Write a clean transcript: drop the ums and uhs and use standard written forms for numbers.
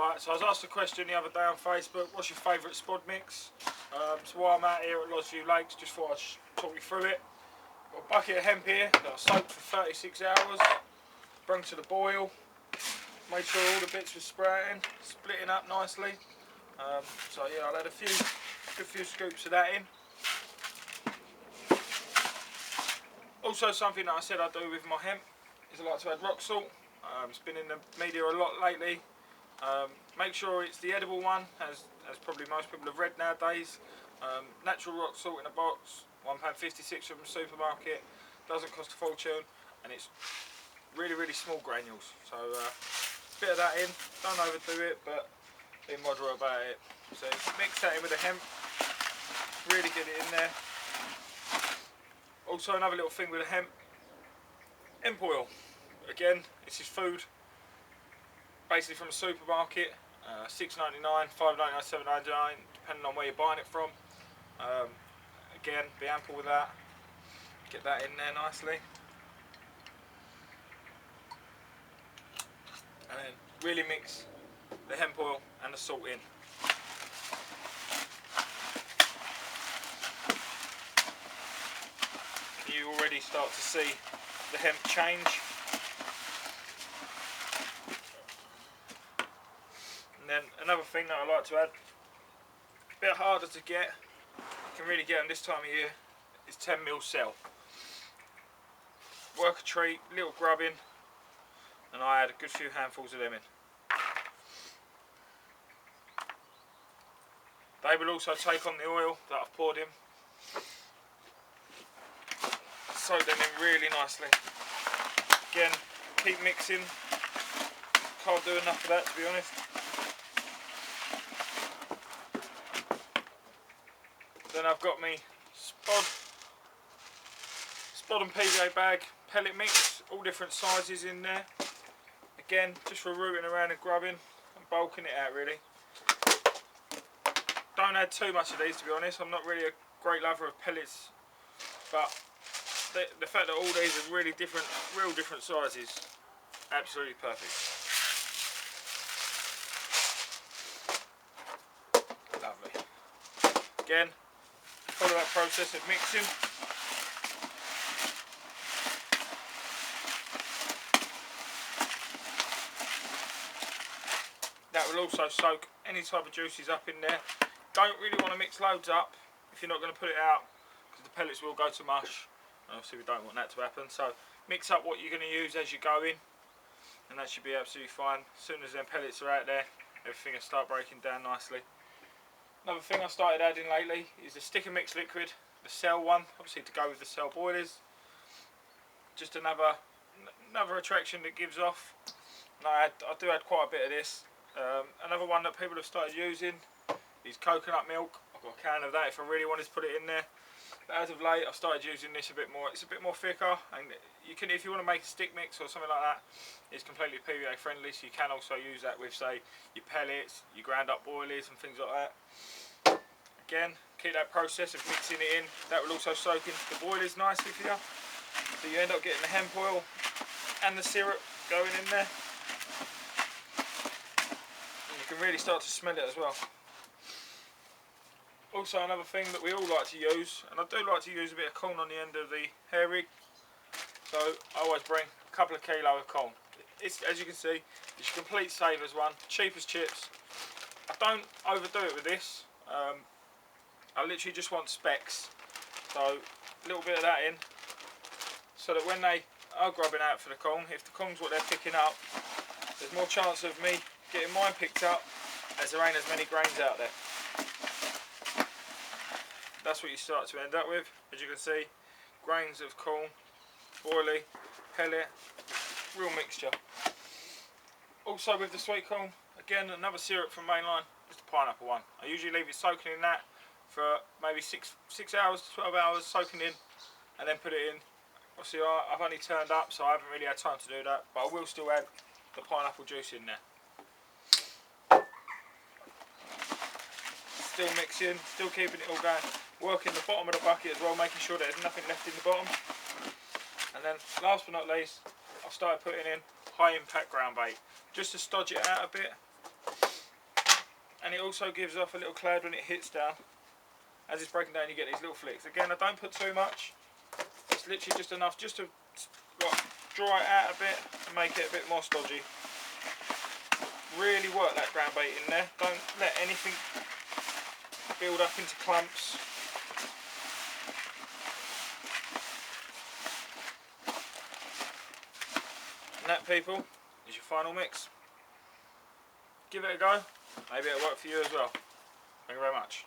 Right, so I was asked a question the other day on Facebook, what's your favourite spod mix? So while I'm out here at Lodgeview Lakes, just thought I'd talk you through it. Got a bucket of hemp here that I soaked for 36 hours, brung to the boil, made sure all the bits were splitting up nicely. So yeah, I'll add a good few scoops of that in. Also, something that I said I do with my hemp is I like to add rock salt. It's been in the media a lot lately. Make sure it's the edible one, as probably most people have read nowadays. Natural rock salt in a box, £1.56 from the supermarket. Doesn't cost a fortune, and it's really small granules. So a bit of that in. Don't overdo it, but be moderate about it. So mix that in with the hemp. Really get it in there. Also, another little thing with the hemp oil. Again, this is food, basically from a supermarket. $6.99, $5.99, $7.99, depending on where you're buying it from. Again, be ample with that. Get that in there nicely, and then really mix the hemp oil and the salt in. You already start to see the hemp change. And then another thing that I like to add, a bit harder to get, you can really get them this time of year, is 10mm cell. Work a treat, little grubbing, and I add a good few handfuls of them in. They will also take on the oil that I've poured in. Soak them in really nicely. Again, keep mixing. Can't do enough of that, to be honest. Then I've got me Spod and PVA bag pellet mix, all different sizes in there. Again, just for rooting around and grubbing and bulking it out really. Don't add too much of these, to be honest. I'm not really a great lover of pellets, but the fact that all these are really different, real different sizes, absolutely perfect. Lovely. Again, follow that process of mixing. That will also soak any type of juices up in there. Don't really want to mix loads up if you're not going to put it out, because the pellets will go to mush. Obviously we don't want that to happen, so mix up what you're going to use as you go in, and that should be absolutely fine. As soon as them pellets are out there, everything will start breaking down nicely. Another thing I started adding lately is the sticker mix liquid, the cell one, obviously to go with the cell boilers. Just another attraction that gives off. And I do add quite a bit of this. Another one that people have started using is coconut milk. I've got a can of that if I really wanted to put it in there. But as of late, I've started using this a bit more. It's a bit more thicker, and you can, if you want to make a stick mix or something like that, it's completely PVA friendly. So you can also use that with, say, your pellets, your ground up boilies and things like that. Again, keep that process of mixing it in. That will also soak into the boilers nicely for you. So you end up getting the hemp oil and the syrup going in there. And you can really start to smell it as well. Also, another thing that we all like to use, and I do like to use a bit of corn on the end of the hair rig, so I always bring a couple of kilos of corn. It's, as you can see, it's a complete savers one, cheap as chips. I don't overdo it with this. I literally just want specks, so a little bit of that in, so that when they are grubbing out for the corn, if the corn's what they're picking up, there's more chance of me getting mine picked up, as there ain't as many grains out there. That's what you start to end up with, as you can see, grains of corn, boilie, pellet, real mixture. Also with the sweet corn, again another syrup from Mainline, just a pineapple one. I usually leave it soaking in that for maybe 6 hours to 12 hours, soaking in, and then put it in. Obviously I've only turned up, so I haven't really had time to do that, but I will still add the pineapple juice in there. Still mixing, still keeping it all going. Working the bottom of the bucket as well, making sure that there's nothing left in the bottom. And then last but not least, I've started putting in high impact ground bait, just to stodge it out a bit. and it also gives off a little cloud when it hits down. As it's breaking down, you get these little flicks. Again, I don't put too much. It's literally just enough just to like, dry it out a bit and make it a bit more stodgy. Really work that ground bait in there. Don't let anything build up into clumps. And that, people, is your final mix. Give it a go. Maybe it'll work for you as well. Thank you very much.